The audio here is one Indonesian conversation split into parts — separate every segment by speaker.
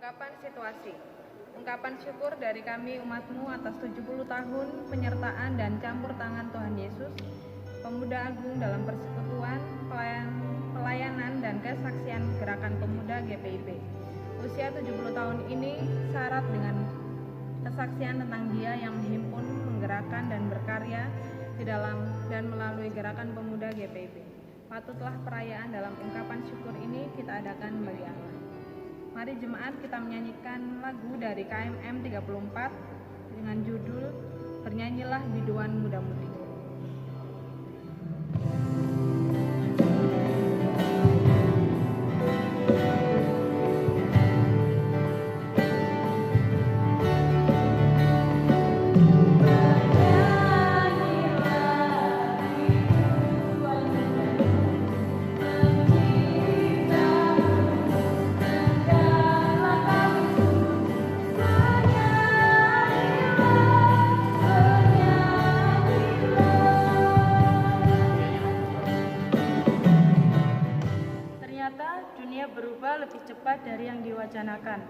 Speaker 1: Ungkapan situasi. Ungkapan syukur dari kami umatmu atas 70 tahun penyertaan dan campur tangan Tuhan Yesus, Pemuda Agung dalam persekutuan, pelayanan dan kesaksian Gerakan Pemuda GPIB. Usia 70 tahun ini syarat dengan kesaksian tentang Dia yang menghimpun, menggerakkan dan berkarya di dalam dan melalui Gerakan Pemuda GPIB. Patutlah perayaan dalam ungkapan syukur ini kita adakan bagi Allah. Mari jemaat kita menyanyikan lagu dari KMM 34 dengan judul Bernyanyilah Biduan Muda-Mudi.
Speaker 2: Berubah lebih cepat dari yang diwacanakan.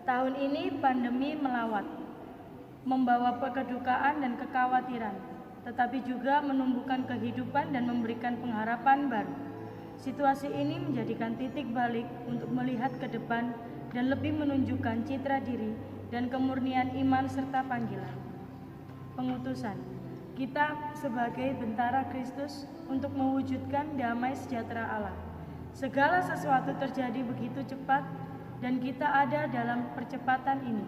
Speaker 2: Tahun ini pandemi melawat, membawa kedukaan dan kekhawatiran, tetapi juga menumbuhkan kehidupan dan memberikan pengharapan baru. Situasi ini menjadikan titik balik untuk melihat ke depan dan lebih menunjukkan citra diri dan kemurnian iman serta panggilan. Pengutusan kita sebagai bentara Kristus untuk mewujudkan damai sejahtera Allah. Segala sesuatu terjadi begitu cepat dan kita ada dalam percepatan ini.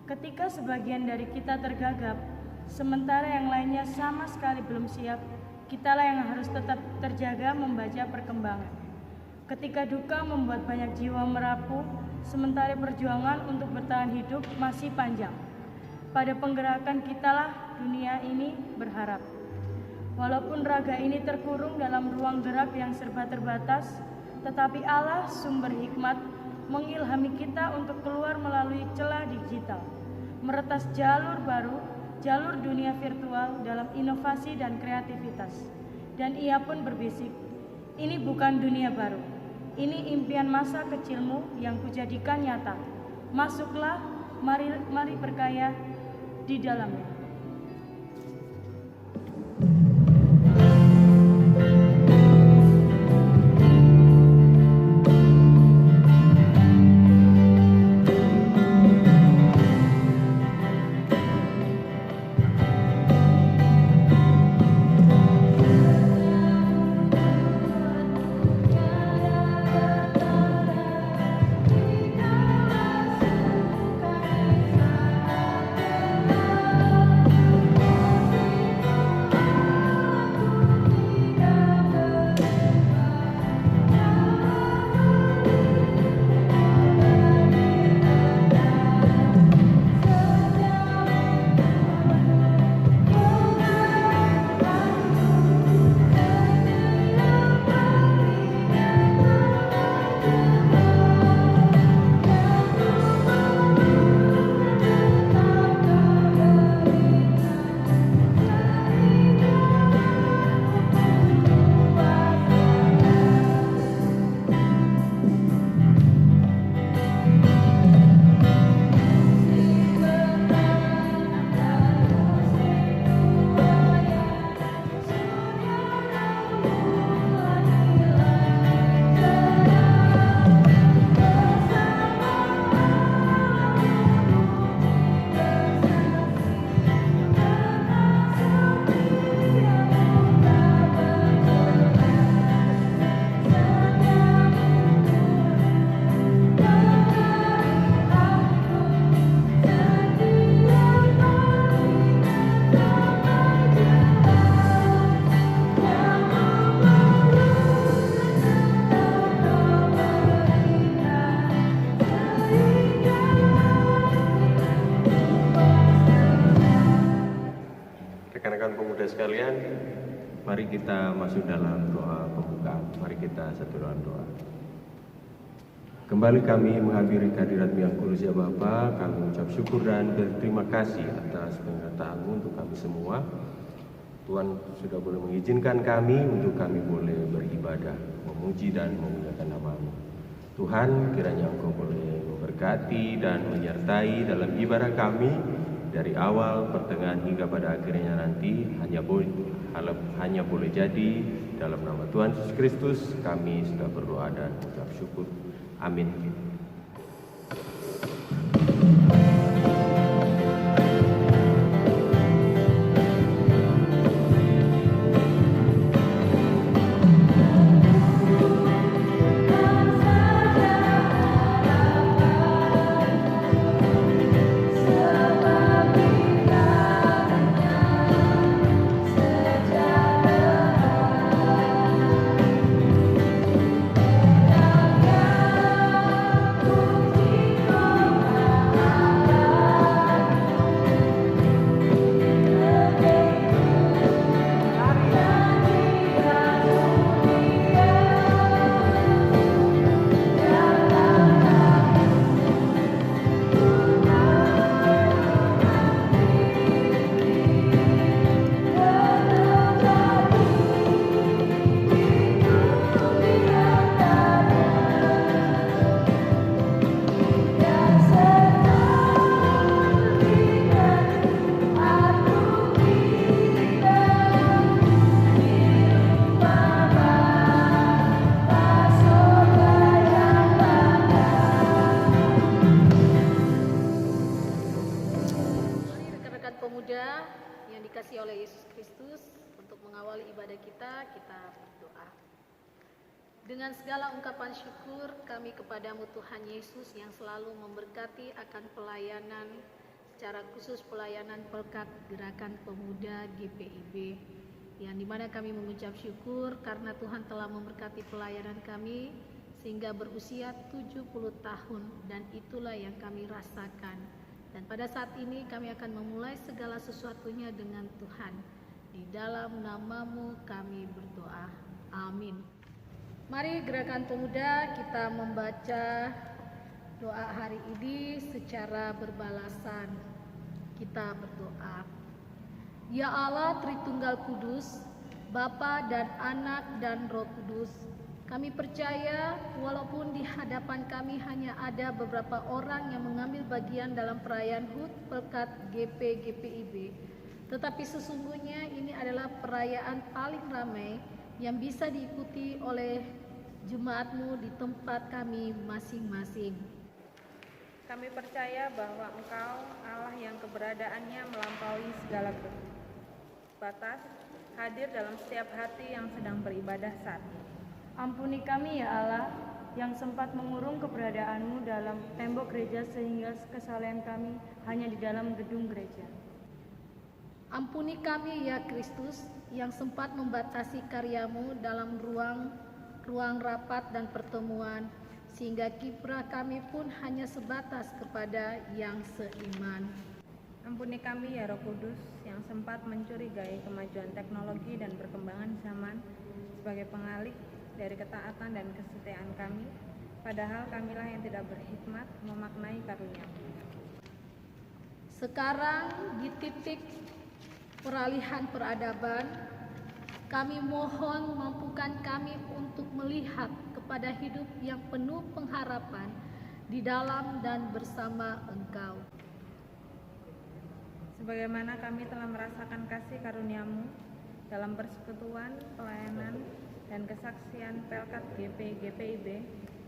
Speaker 2: Ketika sebagian dari kita tergagap, sementara yang lainnya sama sekali belum siap, kitalah yang harus tetap terjaga membaca perkembangan. Ketika duka membuat banyak jiwa merapuh, sementara perjuangan untuk bertahan hidup masih panjang. Pada penggerakan kitalah dunia ini berharap. Walaupun raga ini terkurung dalam ruang gerak yang serba terbatas, tetapi Allah sumber hikmat mengilhami kita untuk keluar melalui celah digital, meretas jalur baru, jalur dunia virtual dalam inovasi dan kreativitas. Dan ia pun berbisik, ini bukan dunia baru, ini impian masa kecilmu yang kujadikan nyata. Masuklah, mari berkaya di dalamnya.
Speaker 3: Sekalian, mari kita masuk dalam doa pembukaan. Mari kita satu dalam doa. Kembali kami menghadiri kehadirat-Mu yang kudus ya Bapa, kami mengucap syukur dan berterima kasih atas penyertaan-Mu untuk kami semua. Tuhan sudah boleh mengizinkan kami untuk kami boleh beribadah, memuji dan memuliakan nama-Mu. Tuhan, kiranya Engkau boleh memberkati dan menyertai dalam ibadah kami dari awal, pertengahan hingga pada akhirnya nanti hanya boleh jadi dalam nama Tuhan Yesus Kristus kami sudah berdoa dan mengucap syukur. Amin.
Speaker 4: Pemuda yang dikasihi oleh Yesus Kristus, untuk mengawali ibadah kita berdoa. Dengan segala ungkapan syukur kami kepadamu Tuhan Yesus yang selalu memberkati akan pelayanan, secara khusus pelayanan Pelkat Gerakan Pemuda GPIB, yang dimana kami mengucap syukur karena Tuhan telah memberkati pelayanan kami sehingga berusia 70 tahun, dan itulah yang kami rasakan. Dan pada saat ini kami akan memulai segala sesuatunya dengan Tuhan. Di dalam namamu kami berdoa. Amin. Mari Gerakan Pemuda kita membaca doa hari ini secara berbalasan. Kita berdoa. Ya Allah Tritunggal Kudus, Bapa dan Anak dan Roh Kudus, kami percaya walaupun di hadapan kami hanya ada beberapa orang yang mengambil bagian dalam perayaan HUT Pelkat GPIB, tetapi sesungguhnya ini adalah perayaan paling ramai yang bisa diikuti oleh jemaatmu di tempat kami masing-masing.
Speaker 1: Kami percaya bahwa Engkau Allah yang keberadaannya melampaui segala batas, hadir dalam setiap hati yang sedang beribadah saat ini.
Speaker 2: Ampuni kami ya Allah, yang sempat mengurung keberadaanmu dalam tembok gereja sehingga kesalehan kami hanya di dalam gedung gereja.
Speaker 4: Ampuni kami ya Kristus, yang sempat membatasi karyamu dalam ruang rapat dan pertemuan, sehingga kiprah kami pun hanya sebatas kepada yang seiman.
Speaker 1: Ampuni kami ya Roh Kudus, yang sempat mencurigai kemajuan teknologi dan perkembangan zaman sebagai pengalih dari ketaatan dan kesetiaan kami, padahal kamilah yang tidak berhikmat memaknai karunia-Mu.
Speaker 4: Sekarang di titik peralihan peradaban, kami mohon mampukan kami untuk melihat kepada hidup yang penuh pengharapan di dalam dan bersama Engkau.
Speaker 1: Sebagaimana kami telah merasakan kasih karunia-Mu dalam persekutuan, pelayanan, dan kesaksian Pelkat GPIB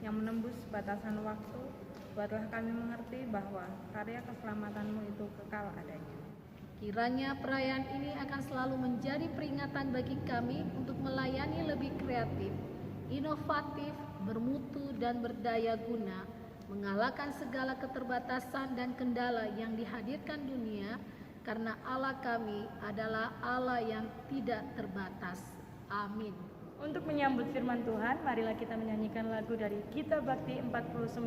Speaker 1: yang menembus batasan waktu, buatlah kami mengerti bahwa karya keselamatan-Mu itu kekal adanya.
Speaker 4: Kiranya perayaan ini akan selalu menjadi peringatan bagi kami untuk melayani lebih kreatif, inovatif, bermutu, dan berdaya guna, mengalahkan segala keterbatasan dan kendala yang dihadirkan dunia, karena Allah kami adalah Allah yang tidak terbatas. Amin.
Speaker 2: Untuk menyambut firman Tuhan, marilah kita menyanyikan lagu dari Kitab Bakti 49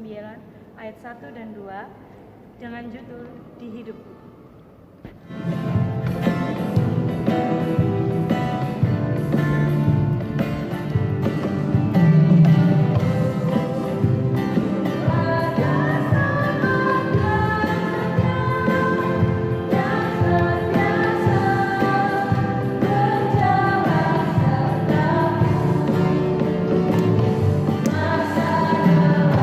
Speaker 2: ayat 1 dan 2 dengan judul Di Hidupku.
Speaker 5: Masa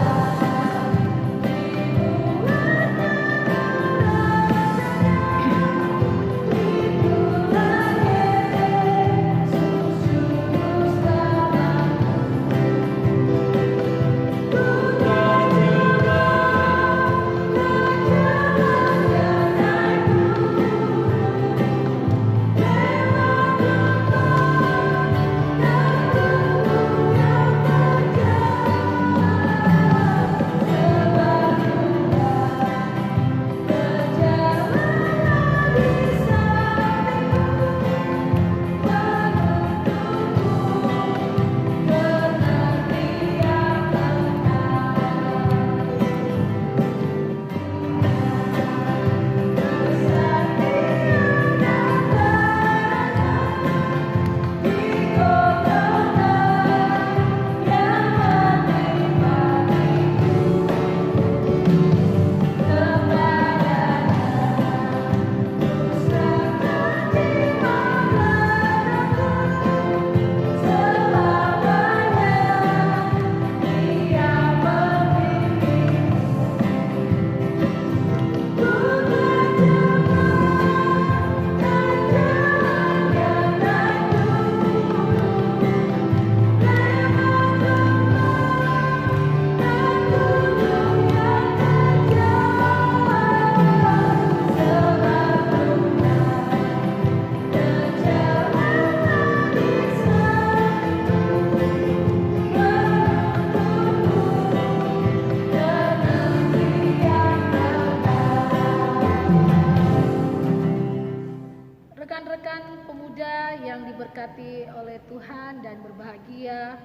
Speaker 4: rekan-rekan pemuda yang diberkati oleh Tuhan dan berbahagia,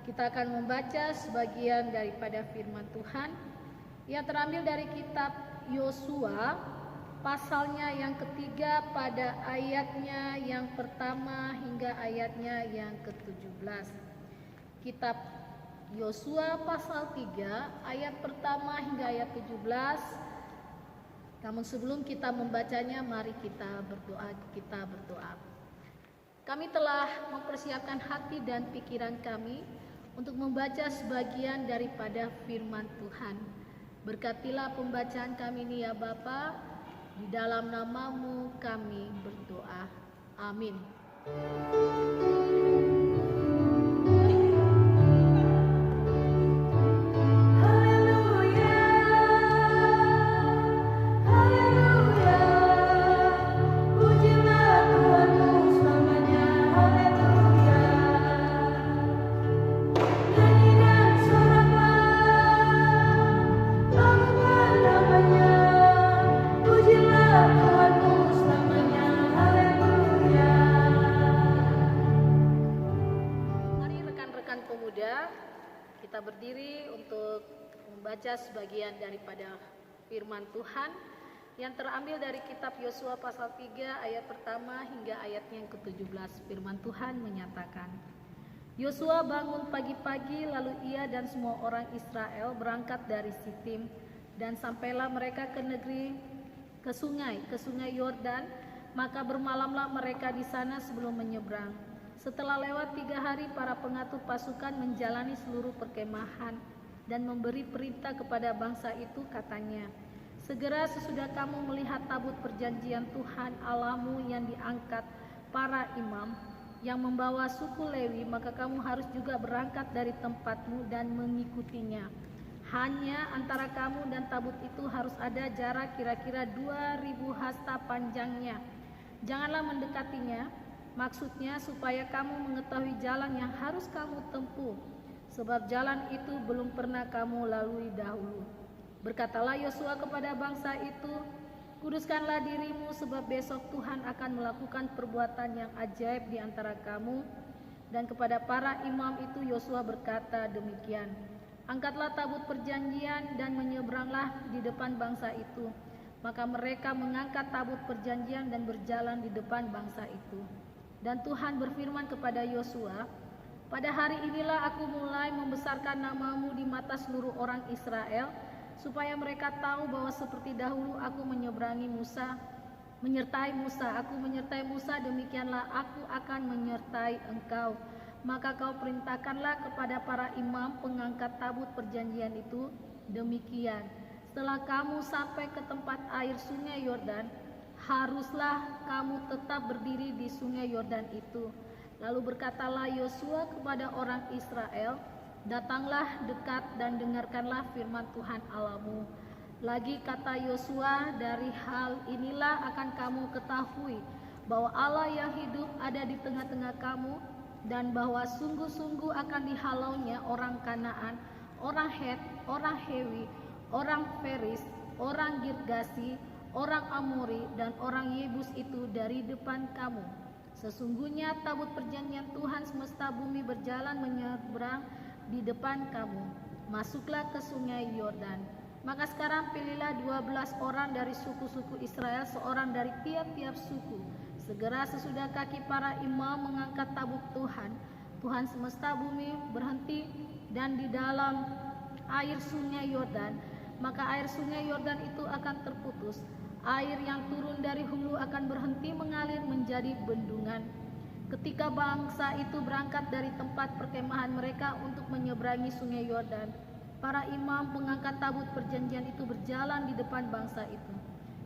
Speaker 4: kita akan membaca sebagian daripada firman Tuhan yang terambil dari kitab Yosua, pasalnya yang ketiga pada ayatnya yang pertama hingga ayatnya yang ke-17. Kitab Yosua pasal 3 ayat pertama hingga ayat 17. Namun sebelum kita membacanya, mari kita berdoa. Kami telah mempersiapkan hati dan pikiran kami untuk membaca sebagian daripada firman Tuhan. Berkatilah pembacaan kami ini ya Bapa, di dalam nama-Mu kami berdoa. Amin. Kita berdiri untuk membaca sebagian daripada firman Tuhan yang terambil dari kitab Yosua pasal 3 ayat pertama hingga ayatnya yang ke-17. Firman Tuhan menyatakan, Yosua bangun pagi-pagi, lalu ia dan semua orang Israel berangkat dari Sitim, dan sampailah mereka ke sungai Yordan. Maka bermalamlah mereka di sana sebelum menyeberang. Setelah lewat 3 hari, para pengatur pasukan menjalani seluruh perkemahan dan memberi perintah kepada bangsa itu, katanya, segera sesudah kamu melihat tabut perjanjian Tuhan Allahmu yang diangkat para imam yang membawa suku Lewi, maka kamu harus juga berangkat dari tempatmu dan mengikutinya. Hanya antara kamu dan tabut itu harus ada jarak kira-kira 2000 hasta panjangnya. Janganlah mendekatinya, maksudnya supaya kamu mengetahui jalan yang harus kamu tempuh, sebab jalan itu belum pernah kamu lalui dahulu. Berkatalah Yosua kepada bangsa itu, kuduskanlah dirimu, sebab besok Tuhan akan melakukan perbuatan yang ajaib di antara kamu. Dan kepada para imam itu Yosua berkata demikian, angkatlah tabut perjanjian dan menyeberanglah di depan bangsa itu. Maka mereka mengangkat tabut perjanjian dan berjalan di depan bangsa itu. Dan Tuhan berfirman kepada Yosua, pada hari inilah aku mulai membesarkan nama-Mu di mata seluruh orang Israel, supaya mereka tahu bahwa seperti dahulu aku menyertai Musa, demikianlah aku akan menyertai engkau. Maka kau perintahkanlah kepada para imam pengangkat tabut perjanjian itu demikian. Setelah kamu sampai ke tempat air sungai Yordan, haruslah kamu tetap berdiri di sungai Yordan itu. Lalu berkatalah Yosua kepada orang Israel, datanglah dekat dan dengarkanlah firman Tuhan Allahmu. Lagi kata Yosua, dari hal inilah akan kamu ketahui bahwa Allah yang hidup ada di tengah-tengah kamu, dan bahwa sungguh-sungguh akan dihalaunya orang Kanaan, orang Het, orang Hewi, orang Feris, orang Girgasi, orang Amori, dan orang Yebus itu dari depan kamu. Sesungguhnya tabut perjanjian Tuhan semesta bumi berjalan menyeberang di depan kamu. Masuklah ke sungai Yordan. Maka sekarang pilihlah 12 orang dari suku-suku Israel, seorang dari tiap-tiap suku. Segera sesudah kaki para imam mengangkat tabut Tuhan semesta bumi berhenti dan di dalam air sungai Yordan, maka air sungai Yordan itu akan terputus. Air yang turun dari hulu akan berhenti mengalir menjadi bendungan. Ketika bangsa itu berangkat dari tempat perkemahan mereka untuk menyeberangi sungai Yordan, para imam pengangkat tabut perjanjian itu berjalan di depan bangsa itu.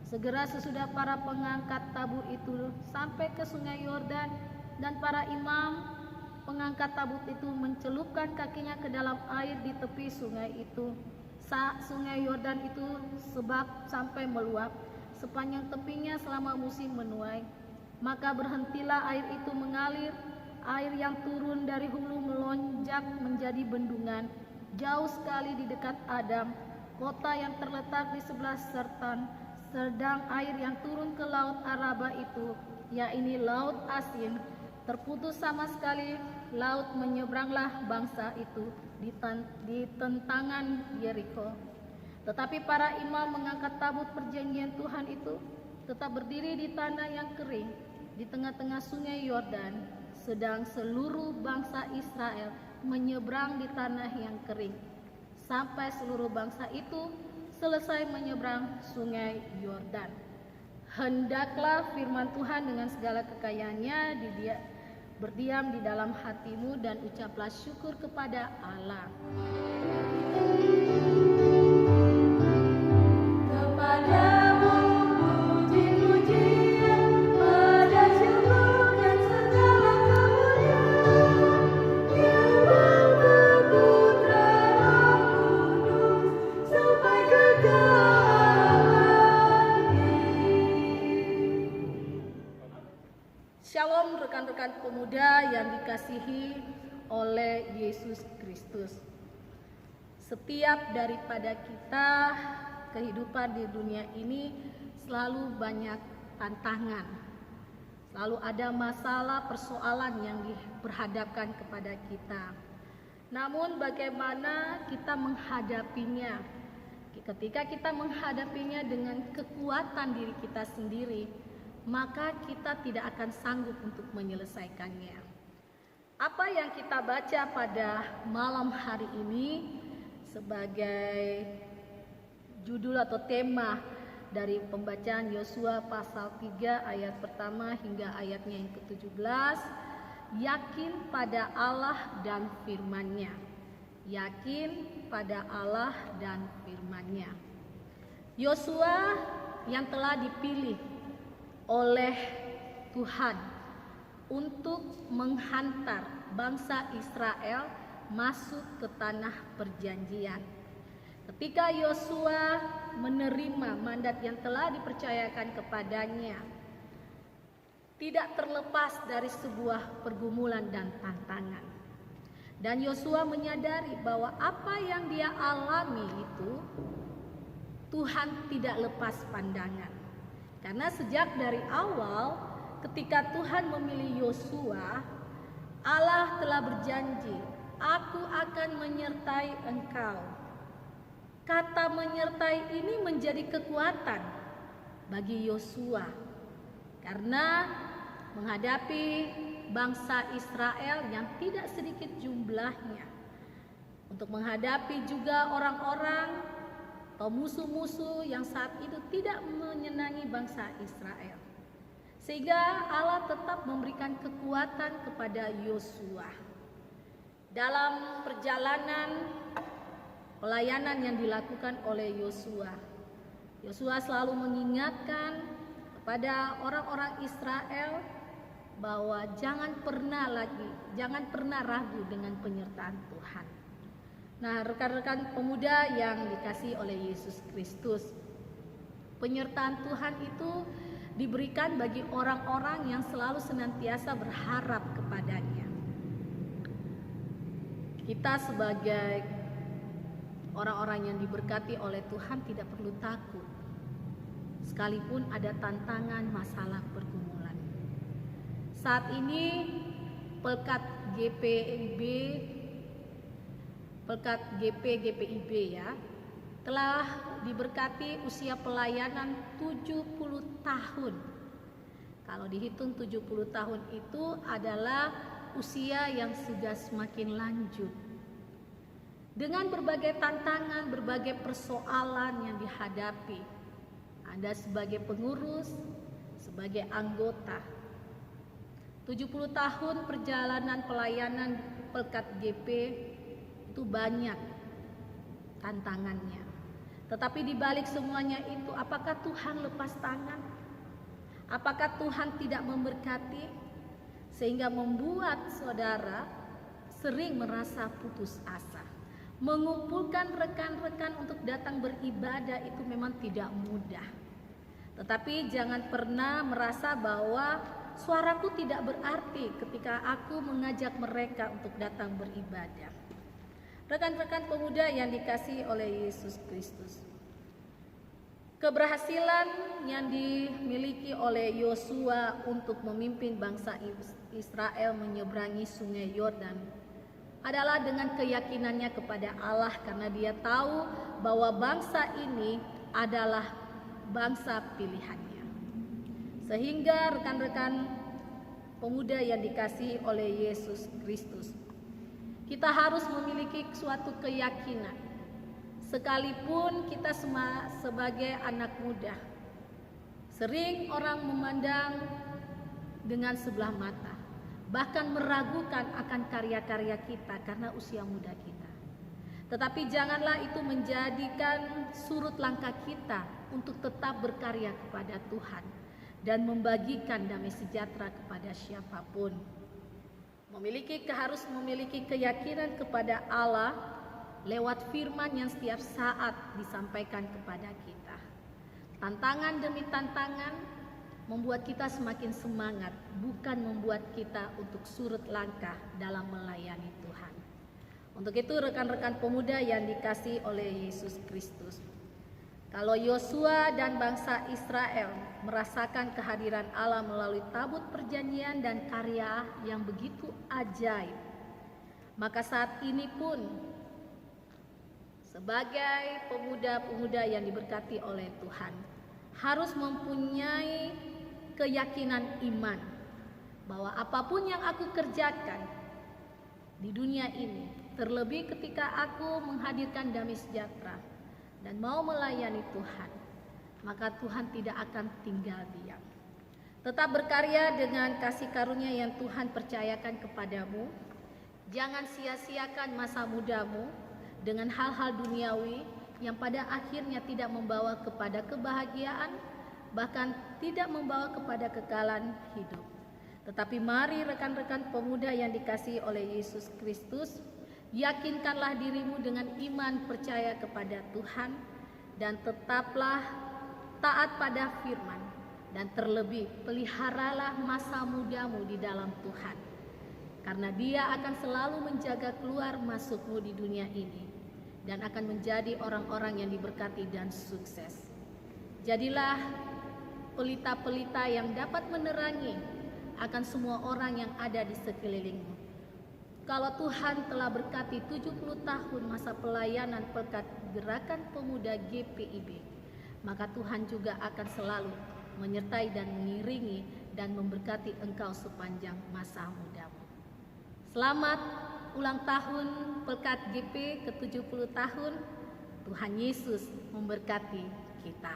Speaker 4: Segera sesudah para pengangkat tabut itu sampai ke sungai Yordan, dan para imam pengangkat tabut itu mencelupkan kakinya ke dalam air di tepi sungai itu. Sungai Yordan itu sebab sampai meluap sepanjang tepinya selama musim menuai. Maka berhentilah air itu mengalir. Air yang turun dari hulu melonjak menjadi bendungan jauh sekali di dekat Adam, kota yang terletak di sebelah selatan. Sedang air yang turun ke laut Araba itu yakni laut asin, terputus sama sekali laut, menyeberanglah bangsa itu di tentangan Yeriko. Tetapi para imam mengangkat tabut perjanjian Tuhan itu tetap berdiri di tanah yang kering di tengah-tengah sungai Yordan, sedang seluruh bangsa Israel menyeberang di tanah yang kering, sampai seluruh bangsa itu selesai menyeberang sungai Yordan. Hendaklah firman Tuhan dengan segala kekayaannya berdiam di dalam hatimu, dan ucaplah syukur kepada Allah. Shalom rekan-rekan pemuda yang dikasihi oleh Yesus Kristus. Setiap daripada kita, kehidupan di dunia ini selalu banyak tantangan. Selalu ada masalah, persoalan yang diperhadapkan kepada kita. Namun bagaimana kita menghadapinya? Ketika kita menghadapinya dengan kekuatan diri kita sendiri, maka kita tidak akan sanggup untuk menyelesaikannya. Apa yang kita baca pada malam hari ini sebagai judul atau tema dari pembacaan Yosua pasal 3 ayat pertama hingga ayatnya yang ke-17, yakin pada Allah dan firman-Nya. Yakin pada Allah dan firman-Nya. Yosua yang telah dipilih oleh Tuhan untuk menghantar bangsa Israel masuk ke tanah perjanjian. Ketika Yosua menerima mandat yang telah dipercayakan kepadanya, tidak terlepas dari sebuah pergumulan dan tantangan. Dan Yosua menyadari bahwa apa yang dia alami itu Tuhan tidak lepas pandangan. Karena sejak dari awal ketika Tuhan memilih Yosua, Allah telah berjanji, "Aku akan menyertai engkau." Kata menyertai ini menjadi kekuatan bagi Yosua karena menghadapi bangsa Israel yang tidak sedikit jumlahnya, untuk menghadapi juga orang-orang atau musuh-musuh yang saat itu tidak menyenangi bangsa Israel. Sehingga Allah tetap memberikan kekuatan kepada Yosua. Dalam perjalanan pelayanan yang dilakukan oleh Yosua, Yosua selalu mengingatkan kepada orang-orang Israel bahwa jangan pernah ragu dengan penyertaan Tuhan. Nah, rekan-rekan pemuda yang dikasihi oleh Yesus Kristus, penyertaan Tuhan itu diberikan bagi orang-orang yang selalu senantiasa berharap kepadanya. Kita sebagai orang-orang yang diberkati oleh Tuhan tidak perlu takut, sekalipun ada tantangan, masalah, pergumulan. Saat ini Pelkat GPIB ya, telah diberkati usia pelayanan 70 tahun. Kalau dihitung 70 tahun itu adalah usia yang sudah semakin lanjut. Dengan berbagai tantangan, berbagai persoalan yang dihadapi, Anda sebagai pengurus, sebagai anggota, 70 tahun perjalanan pelayanan Pelkat GP itu banyak tantangannya. Tetapi di balik semuanya itu, apakah Tuhan lepas tangan? Apakah Tuhan tidak memberkati? Sehingga membuat saudara sering merasa putus asa. Mengumpulkan rekan-rekan untuk datang beribadah itu memang tidak mudah. Tetapi jangan pernah merasa bahwa suaraku tidak berarti ketika aku mengajak mereka untuk datang beribadah. Rekan-rekan pemuda yang dikasihi oleh Yesus Kristus, Keberhasilan yang dimiliki oleh Yosua untuk memimpin bangsa Israel menyeberangi sungai Yordan adalah dengan keyakinannya kepada Allah, karena dia tahu bahwa bangsa ini adalah bangsa pilihannya. Sehingga rekan-rekan pemuda yang dikasihi oleh Yesus Kristus, kita harus memiliki suatu keyakinan. Sekalipun kita sebagai anak muda, sering orang memandang dengan sebelah mata, bahkan meragukan akan karya-karya kita karena usia muda kita. Tetapi janganlah itu menjadikan surut langkah kita untuk tetap berkarya kepada Tuhan dan membagikan damai sejahtera kepada siapapun. Harus memiliki keyakinan kepada Allah lewat firman yang setiap saat disampaikan kepada kita. Tantangan demi tantangan membuat kita semakin semangat, bukan membuat kita untuk surut langkah dalam melayani Tuhan. Untuk itu rekan-rekan pemuda yang dikasihi oleh Yesus Kristus, kalau Yosua dan bangsa Israel merasakan kehadiran Allah melalui tabut perjanjian dan karya yang begitu ajaib, maka saat ini pun sebagai pemuda-pemuda yang diberkati oleh Tuhan harus mempunyai keyakinan iman bahwa apapun yang aku kerjakan di dunia ini, terlebih ketika aku menghadirkan damai sejahtera dan mau melayani Tuhan, maka Tuhan tidak akan tinggal diam. Tetap berkarya dengan kasih karunia yang Tuhan percayakan kepadamu. Jangan sia-siakan masa mudamu dengan hal-hal duniawi yang pada akhirnya tidak membawa kepada kebahagiaan, bahkan tidak membawa kepada kekekalan hidup. Tetapi mari rekan-rekan pemuda yang dikasihi oleh Yesus Kristus, yakinkanlah dirimu dengan iman percaya kepada Tuhan dan tetaplah taat pada firman, dan terlebih peliharalah masa mudamu di dalam Tuhan, karena Dia akan selalu menjaga keluar masukmu di dunia ini dan akan menjadi orang-orang yang diberkati dan sukses. Jadilah pelita-pelita yang dapat menerangi akan semua orang yang ada di sekelilingmu. Kalau Tuhan telah berkati 70 tahun masa pelayanan Pekat Gerakan Pemuda GPIB, maka Tuhan juga akan selalu menyertai dan mengiringi dan memberkati engkau sepanjang masa mudamu. Selamat ulang tahun Pekat GP ke-70 tahun. Tuhan Yesus memberkati kita.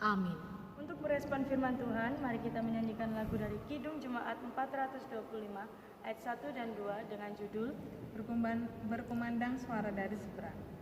Speaker 4: Amin.
Speaker 2: Untuk merespon firman Tuhan, mari kita menyanyikan lagu dari Kidung Jemaat 425 ayat 1 dan 2 dengan judul
Speaker 1: Berkumandang Suara dari Seberang.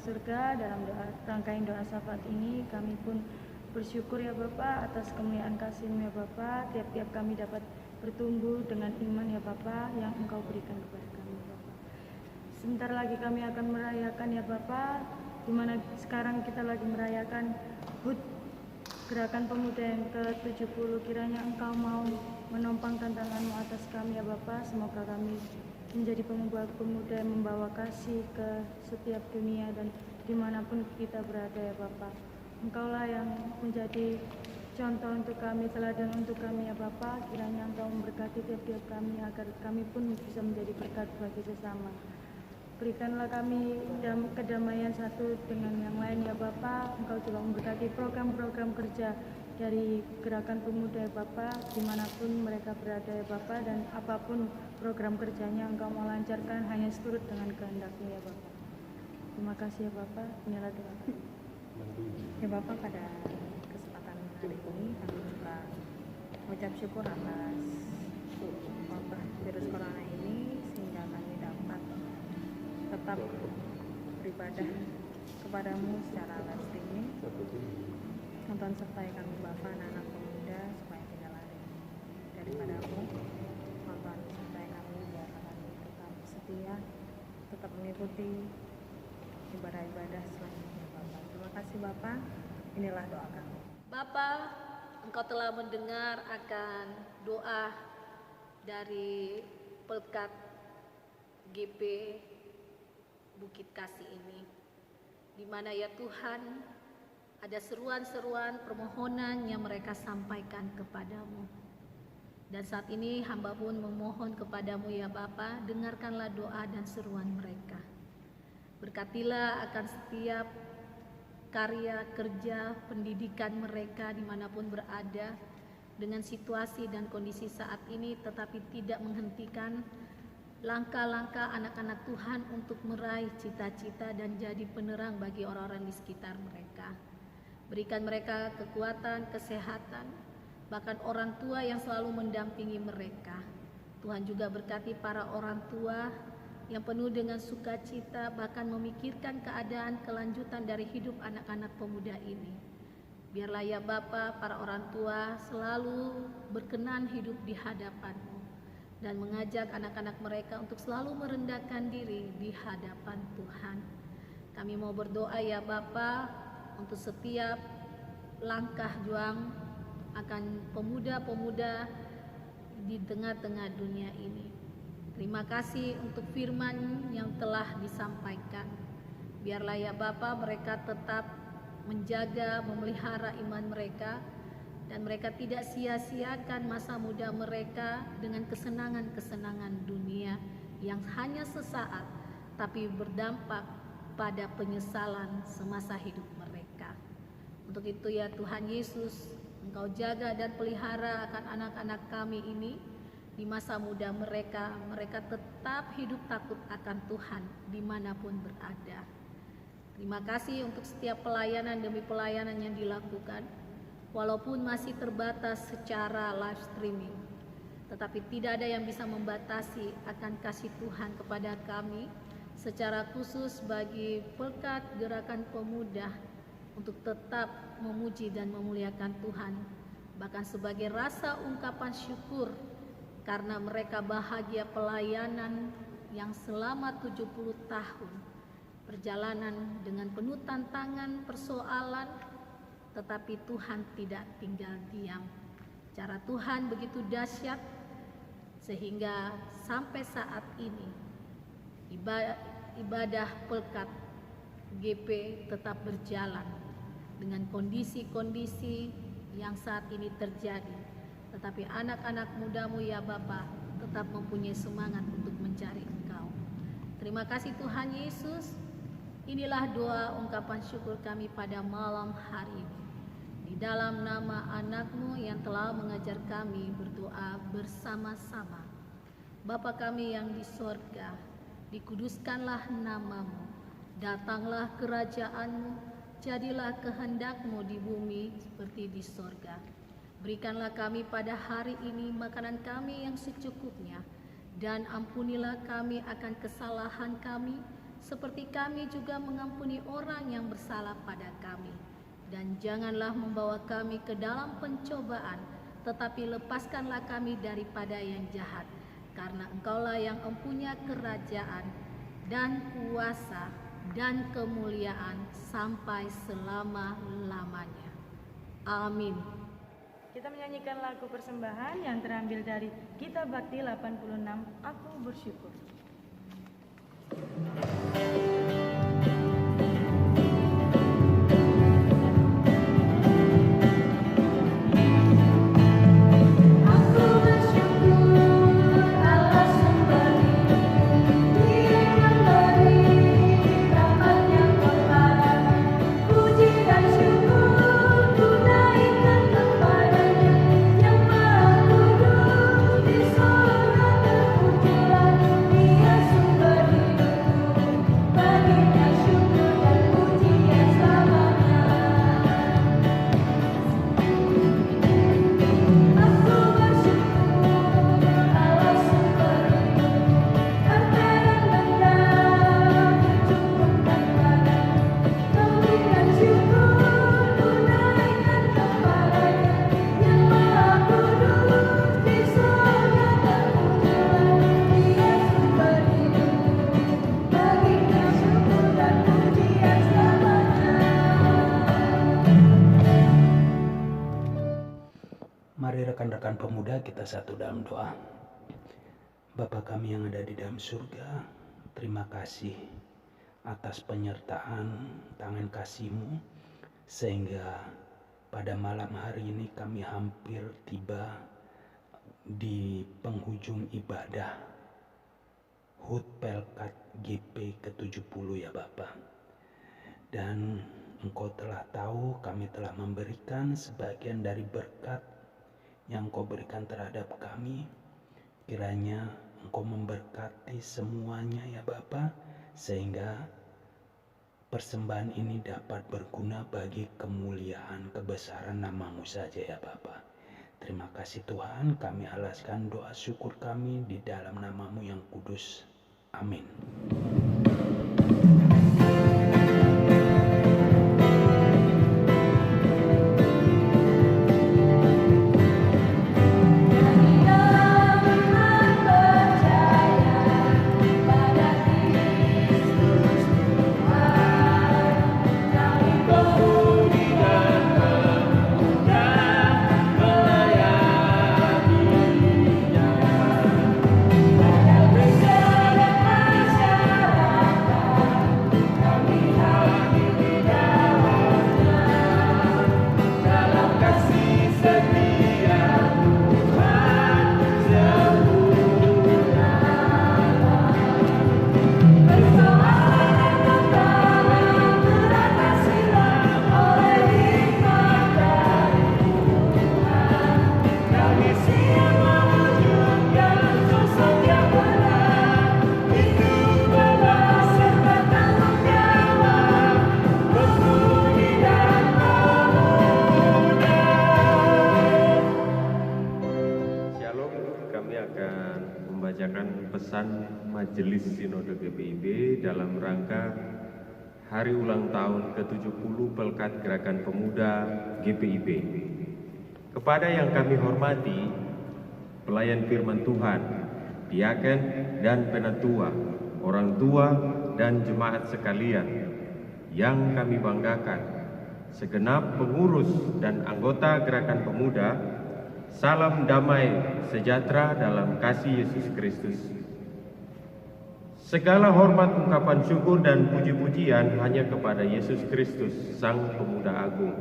Speaker 2: surga. Dalam rangkaian doa syafaat ini kami pun bersyukur ya Bapak atas kemuliaan kasih-Mu ya Bapak. Tiap-tiap kami dapat bertumbuh dengan iman ya Bapak yang Engkau berikan kepada kami ya Bapak. Sebentar lagi kami akan merayakan ya Bapak, di mana sekarang kita lagi merayakan HUT Gerakan Pemuda yang ke-70, kiranya Engkau mau menompangkan tangan-Mu atas kami ya Bapa. Semoga kami menjadi pemuda yang membawa kasih ke setiap dunia dan dimanapun kita berada ya Bapa. Engkaulah yang menjadi contoh untuk kami, teladan untuk kami ya Bapa. Kiranya Engkau memberkati tiap-tiap kami agar kami pun bisa menjadi berkat bagi sesama. Berikanlah kami kedamaian satu dengan yang lain ya Bapa. Engkau juga memberkati program-program kerja dari Gerakan Pemuda ya Bapa, dimanapun mereka berada ya Bapa, dan apapun program kerjanya Engkau mau lancarkan hanya seturut dengan kehendak-Mu ya Bapa. Terima kasih ya Bapa. Inilah doa.
Speaker 1: Ya Bapak, pada kesempatan hari ini kami juga mengucap syukur atas wabah virus corona ini sehingga kami dapat tetap beribadah kepadamu secara live streaming. Tonton sertai kami Bapak, anak-anak pemuda, supaya tidak lari daripadamu. Tonton sertai kami biar kami tetap setia, tetap mengikuti ibadah-ibadah selanjutnya Bapak. Terima kasih Bapak, inilah doa kami.
Speaker 4: Bapa, Engkau telah mendengar akan doa dari Pelkat GP Bukit Kasih ini, di mana ya Tuhan ada seruan-seruan permohonan yang mereka sampaikan kepadamu. Dan saat ini hamba pun memohon kepadamu ya Bapa, dengarkanlah doa dan seruan mereka. Berkatilah akan setiap karya, kerja, pendidikan mereka dimanapun berada, dengan situasi dan kondisi saat ini, tetapi tidak menghentikan langkah-langkah anak-anak Tuhan untuk meraih cita-cita dan jadi penerang bagi orang-orang di sekitar mereka. Berikan mereka kekuatan, kesehatan, bahkan orang tua yang selalu mendampingi mereka. Tuhan juga berkati para orang tua yang penuh dengan sukacita, bahkan memikirkan keadaan kelanjutan dari hidup anak-anak pemuda ini. Biarlah ya Bapa, para orang tua selalu berkenan hidup di hadapan-Mu dan mengajak anak-anak mereka untuk selalu merendahkan diri di hadapan Tuhan. Kami mau berdoa ya Bapa untuk setiap langkah juang akan pemuda-pemuda di tengah-tengah dunia ini. Terima kasih untuk firman yang telah disampaikan. Biarlah ya Bapa, mereka tetap menjaga, memelihara iman mereka, dan mereka tidak sia-siakan masa muda mereka dengan kesenangan-kesenangan dunia yang hanya sesaat, tapi berdampak pada penyesalan semasa hidup mereka. Untuk itu ya Tuhan Yesus, Engkau jaga dan pelihara akan anak-anak kami ini. Di masa muda mereka, mereka tetap hidup takut akan Tuhan dimanapun berada. Terima kasih untuk setiap pelayanan demi pelayanan yang dilakukan, walaupun masih terbatas secara live streaming. Tetapi tidak ada yang bisa membatasi akan kasih Tuhan kepada kami, secara khusus bagi Pelkat Gerakan Pemuda untuk tetap memuji dan memuliakan Tuhan, bahkan sebagai rasa ungkapan syukur karena mereka bahagia pelayanan yang selama 70 tahun perjalanan dengan penuh tantangan, persoalan, tetapi Tuhan tidak tinggal diam. Cara Tuhan begitu dahsyat sehingga sampai saat ini ibadah Pelkat GP tetap berjalan dengan kondisi-kondisi yang saat ini terjadi. Tetapi anak-anak mudamu ya Bapa tetap mempunyai semangat untuk mencari Engkau. Terima kasih Tuhan Yesus. Inilah doa ungkapan syukur kami pada malam hari ini. Di dalam nama anak-Mu yang telah mengajar kami berdoa bersama-sama. Bapa kami yang di sorga, dikuduskanlah nama-Mu. Datanglah kerajaan-Mu, jadilah kehendak-Mu di bumi seperti di sorga. Berikanlah kami pada hari ini makanan kami yang secukupnya, dan ampunilah kami akan kesalahan kami, seperti kami juga mengampuni orang yang bersalah pada kami. Dan janganlah membawa kami ke dalam pencobaan, tetapi lepaskanlah kami daripada yang jahat. Karena Engkaulah yang mempunyai kerajaan dan kuasa dan kemuliaan sampai selama-lamanya. Amin.
Speaker 2: Kita menyanyikan lagu persembahan yang terambil dari Kitab Bakti 86, Aku Bersyukur.
Speaker 5: Mari rekan-rekan pemuda kita satu dalam doa. Bapa kami yang ada di dalam surga, terima kasih atas penyertaan tangan kasih-Mu sehingga pada malam hari ini kami hampir tiba di penghujung ibadah HUT Pelkat GP ke-70 ya Bapa. Dan Engkau telah tahu kami telah memberikan sebagian dari berkat yang Engkau berikan terhadap kami. Kiranya Engkau memberkati semuanya ya Bapa, sehingga persembahan ini dapat berguna bagi kemuliaan kebesaran nama-Mu saja ya Bapa. Terima kasih Tuhan, kami alaskan doa syukur kami di dalam nama-Mu yang kudus. Amin.
Speaker 3: Pesan Majelis Sinode GPIB dalam rangka Hari Ulang Tahun ke-70 Pelkat Gerakan Pemuda GPIB. Kepada yang kami hormati, pelayan firman Tuhan, diaken dan penatua, orang tua dan jemaat sekalian yang kami banggakan, segenap pengurus dan anggota Gerakan Pemuda, salam damai sejahtera dalam kasih Yesus Kristus. Segala hormat, ungkapan syukur dan puji-pujian hanya kepada Yesus Kristus, Sang Pemuda Agung,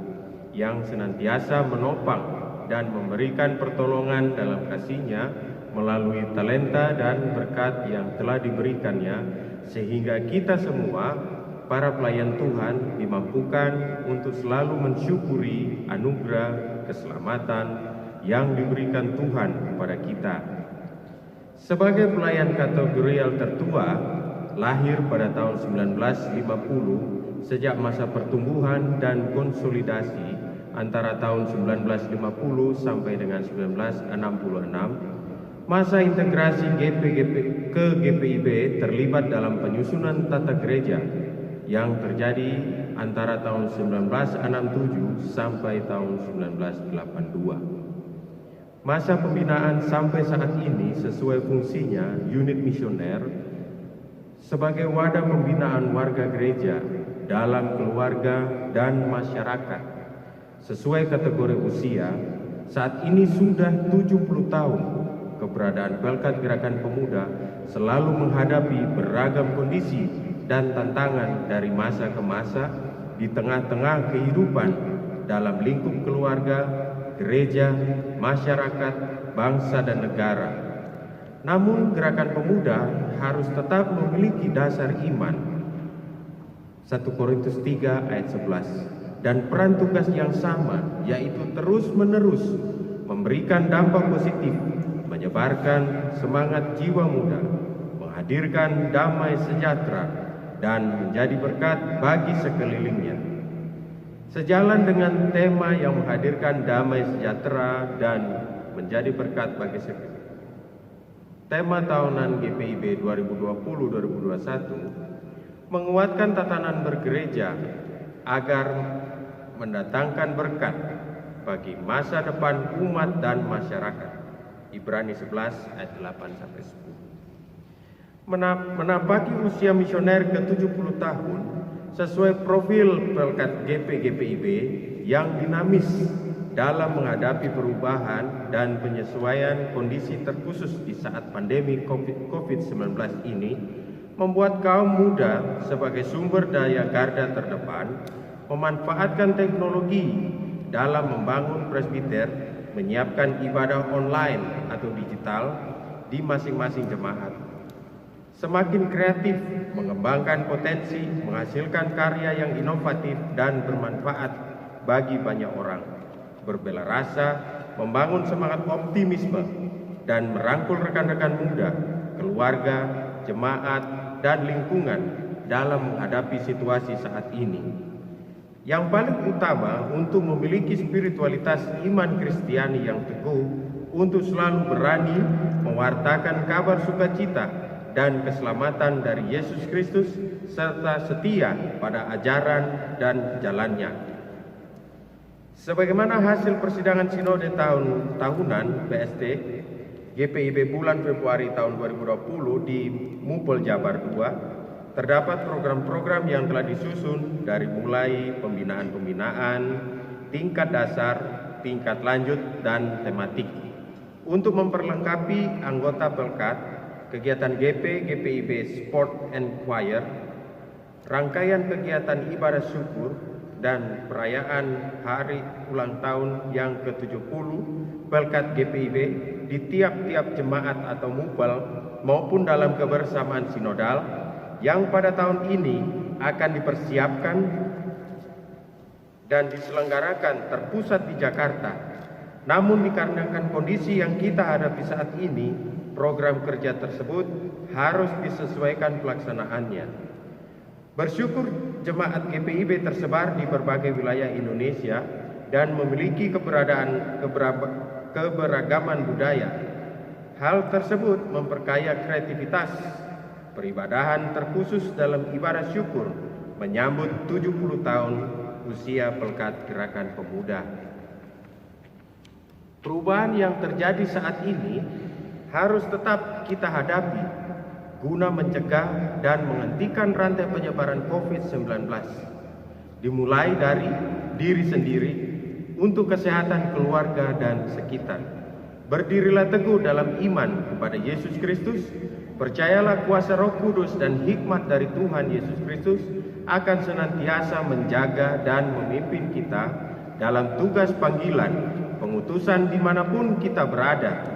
Speaker 3: yang senantiasa menopang dan memberikan pertolongan dalam kasih-Nya melalui talenta dan berkat yang telah diberikannya, sehingga kita semua, para pelayan Tuhan, dimampukan untuk selalu mensyukuri anugerah keselamatan yang diberikan Tuhan kepada kita. Sebagai pelayan kategorial tertua, lahir pada tahun 1950, sejak masa pertumbuhan dan konsolidasi antara tahun 1950 sampai dengan 1966, masa integrasi ke GPIB terlibat dalam penyusunan tata gereja yang terjadi antara tahun 1967 sampai tahun 1982. Masa pembinaan sampai saat ini sesuai fungsinya unit misioner sebagai wadah pembinaan warga gereja dalam keluarga dan masyarakat, Sesuai kategori usia, saat ini sudah 70 tahun keberadaan Pelkat Gerakan Pemuda selalu menghadapi beragam kondisi dan tantangan dari masa ke masa di tengah-tengah kehidupan dalam lingkup keluarga, gereja, masyarakat, bangsa dan negara. Namun Gerakan Pemuda harus tetap memiliki dasar iman. 1 Korintus 3 ayat 11. Dan peran tugas yang sama, yaitu terus-menerus memberikan dampak positif, menyebarkan semangat jiwa muda, menghadirkan damai sejahtera, dan menjadi berkat bagi sekelilingnya. Sejalan dengan tema yang menghadirkan damai sejahtera dan menjadi berkat bagi sekelilingnya, tema tahunan GPIB 2020-2021 menguatkan tatanan bergereja agar mendatangkan berkat bagi masa depan umat dan masyarakat. Ibrani 11 ayat 8-10. Menapaki usia misioner ke-70 tahun sesuai profil Pelkat GPIB yang dinamis dalam menghadapi perubahan dan penyesuaian kondisi terkhusus di saat pandemi COVID-19 ini, membuat kaum muda sebagai sumber daya garda terdepan memanfaatkan teknologi dalam membangun presbiter, menyiapkan ibadah online atau digital di masing-masing jemaat. Semakin kreatif, mengembangkan potensi, menghasilkan karya yang inovatif dan bermanfaat bagi banyak orang, berbela rasa, membangun semangat optimisme, dan merangkul rekan-rekan muda, keluarga, jemaat, dan lingkungan dalam menghadapi situasi saat ini. Yang paling utama untuk memiliki spiritualitas iman Kristiani yang teguh, untuk selalu berani mewartakan kabar sukacita dan keselamatan dari Yesus Kristus, serta setia pada ajaran dan jalannya. Sebagaimana hasil persidangan sinode tahunan PST GPIB bulan Februari tahun 2020 di Mupel Jabar II, terdapat program-program yang telah disusun dari mulai pembinaan-pembinaan, tingkat dasar, tingkat lanjut, dan tematik. Untuk memperlengkapi anggota Pelkat, kegiatan GPIB Sport and Choir, rangkaian kegiatan ibadah syukur, dan perayaan hari ulang tahun yang ke-70 Pelkat GPIB di tiap-tiap jemaat atau mupel maupun dalam kebersamaan sinodal yang pada tahun ini akan dipersiapkan dan diselenggarakan terpusat di Jakarta. Namun dikarenakan kondisi yang kita hadapi saat ini, program kerja tersebut harus disesuaikan pelaksanaannya. Bersyukur jemaat GPIB tersebar di berbagai wilayah Indonesia dan memiliki keberagaman budaya. Hal tersebut memperkaya kreativitas peribadahan terkhusus dalam ibadah syukur menyambut 70 tahun usia Pelkat Gerakan Pemuda. Perubahan yang terjadi saat ini harus tetap kita hadapi guna mencegah dan menghentikan rantai penyebaran COVID-19. Dimulai dari diri sendiri untuk kesehatan keluarga dan sekitar. Berdirilah teguh dalam iman kepada Yesus Kristus. Percayalah kuasa Roh Kudus dan hikmat dari Tuhan Yesus Kristus akan senantiasa menjaga dan memimpin kita dalam tugas panggilan, pengutusan dimanapun kita berada.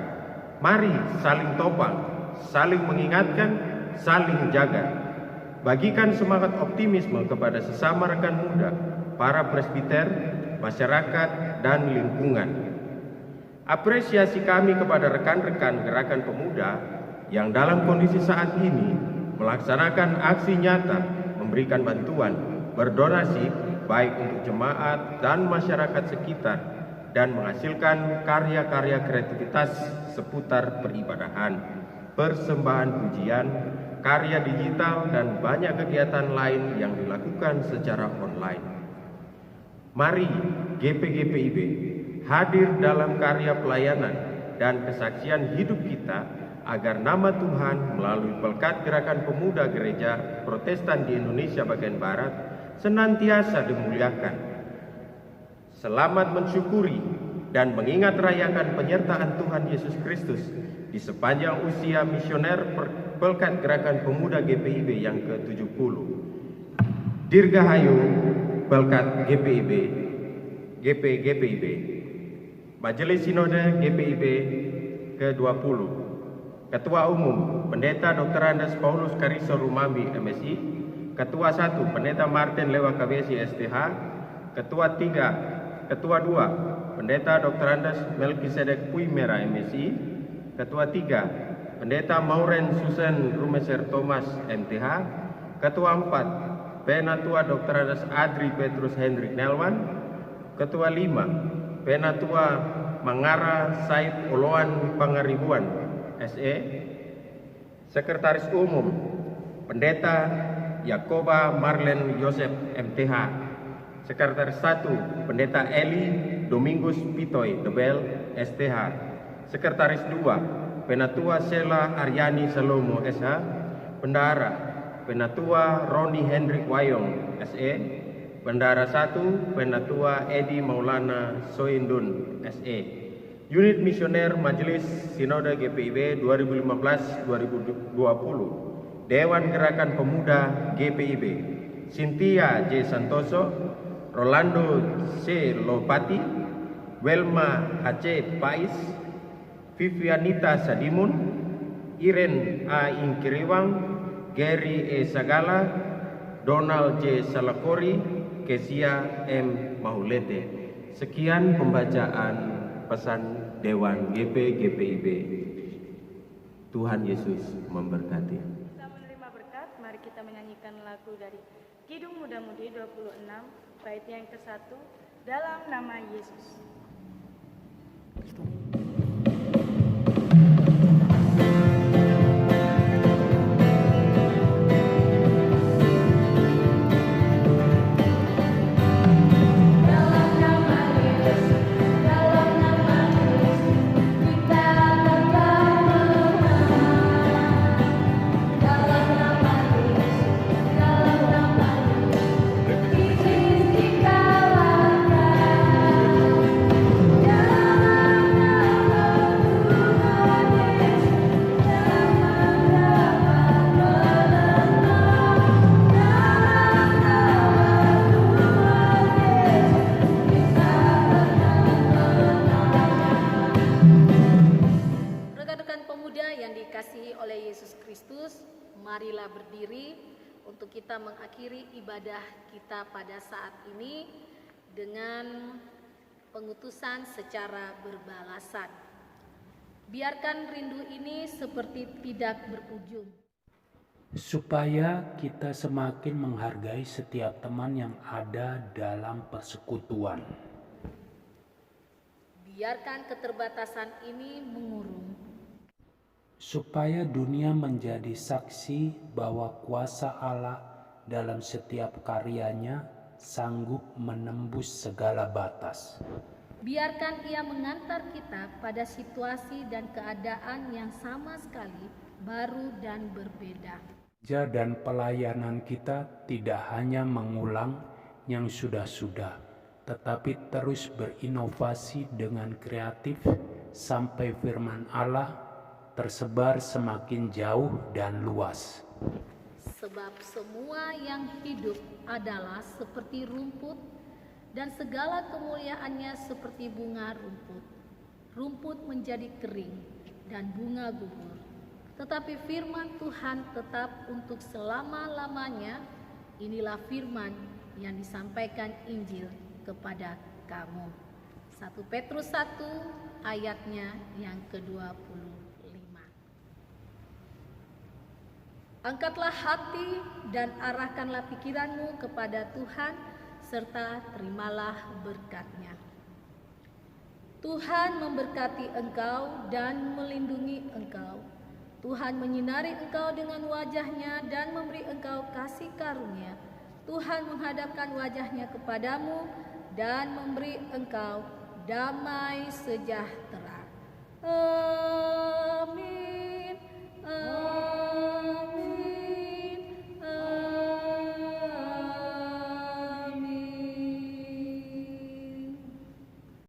Speaker 3: Mari saling topang, saling mengingatkan, saling jaga. Bagikan semangat optimisme kepada sesama rekan muda, para presbiter, masyarakat, dan lingkungan. Apresiasi kami kepada rekan-rekan Gerakan Pemuda yang dalam kondisi saat ini melaksanakan aksi nyata, memberikan bantuan, berdonasi baik untuk jemaat dan masyarakat sekitar, dan menghasilkan karya-karya kreativitas seputar peribadahan, persembahan pujian, karya digital, dan banyak kegiatan lain yang dilakukan secara online. Mari GPIB hadir dalam karya pelayanan dan kesaksian hidup kita agar nama Tuhan melalui Pelkat Gerakan Pemuda Gereja Protestan di Indonesia bagian Barat senantiasa dimuliakan. 1 selamat mensyukuri dan mengingat rayakan penyertaan Tuhan Yesus Kristus di sepanjang usia misioner Pelkat Gerakan Pemuda GPIB yang ke-70. Dirgahayu Pelkat GPIB, Majelis Sinode GPIB ke-20, Ketua Umum Pendeta Dr. Andes Paulus Kariso Rumambi MSI, Ketua 1 Pendeta Martin Lewa KBSI STH, Ketua 2 Pendeta Dr. Andes Melkisedek Puimera MSI, Ketua 3 Pendeta Mauren Susan Rumeser Thomas MTH, Ketua 4 Penatua Dr. Andes Adri Petrus Hendrik Nelwan, Ketua 5 Penatua Mangara Said Oloan Pangaribuan SE, Sekretaris Umum Pendeta Yakoba Marlen Yosef MTH, Sekretaris 1 Pendeta Eli Domingus Pitoy Tebel STH, Sekretaris 2 Penatua Sela Aryani Salomo SH, Bendahara Penatua Roni Hendrik Wayong SE, Bendahara 1 Penatua Edi Maulana Soindun SE. Unit Misioner Majelis Sinode GPIB 2015-2020, Dewan Gerakan Pemuda GPIB, Cynthia J. Santoso, Rolando C. Lopati, Welma H. Pais, Vivianita Sadimun, Iren A. Inkiriwang, Gary E. Sagala, Donald J. Salakori, Kesia M. Mahulete. Sekian pembacaan pesan Dewan GPIB. Tuhan Yesus memberkati.
Speaker 2: Kita menerima berkat, mari kita menyanyikan lagu dari Kidung Muda Mudi 26, bait yang ke-1, Dalam Nama Yesus.
Speaker 4: Marilah berdiri untuk kita mengakhiri ibadah kita pada saat ini dengan pengutusan secara berbalasan. Biarkan rindu ini seperti tidak berujung,
Speaker 5: supaya kita semakin menghargai setiap teman yang ada dalam persekutuan.
Speaker 4: Biarkan keterbatasan ini mengurung,
Speaker 5: supaya dunia menjadi saksi bahwa kuasa Allah dalam setiap karyanya sanggup menembus segala batas.
Speaker 4: Biarkan Ia mengantar kita pada situasi dan keadaan yang sama sekali baru dan berbeda.
Speaker 5: Kerja dan pelayanan kita tidak hanya mengulang yang sudah-sudah, tetapi terus berinovasi dengan kreatif sampai firman Allah tersebar semakin jauh dan luas.
Speaker 4: Sebab semua yang hidup adalah seperti rumput, dan segala kemuliaannya seperti bunga rumput. Rumput menjadi kering dan bunga gugur, tetapi firman Tuhan tetap untuk selama-lamanya. Inilah firman yang disampaikan Injil kepada kamu. 1 Petrus 1 ayatnya yang ke-20. Angkatlah hati dan arahkanlah pikiranmu kepada Tuhan, serta terimalah berkat-Nya. Tuhan memberkati engkau dan melindungi engkau. Tuhan menyinari engkau dengan wajah-Nya dan memberi engkau kasih karunia. Tuhan menghadapkan wajah-Nya kepadamu dan memberi engkau damai sejahtera.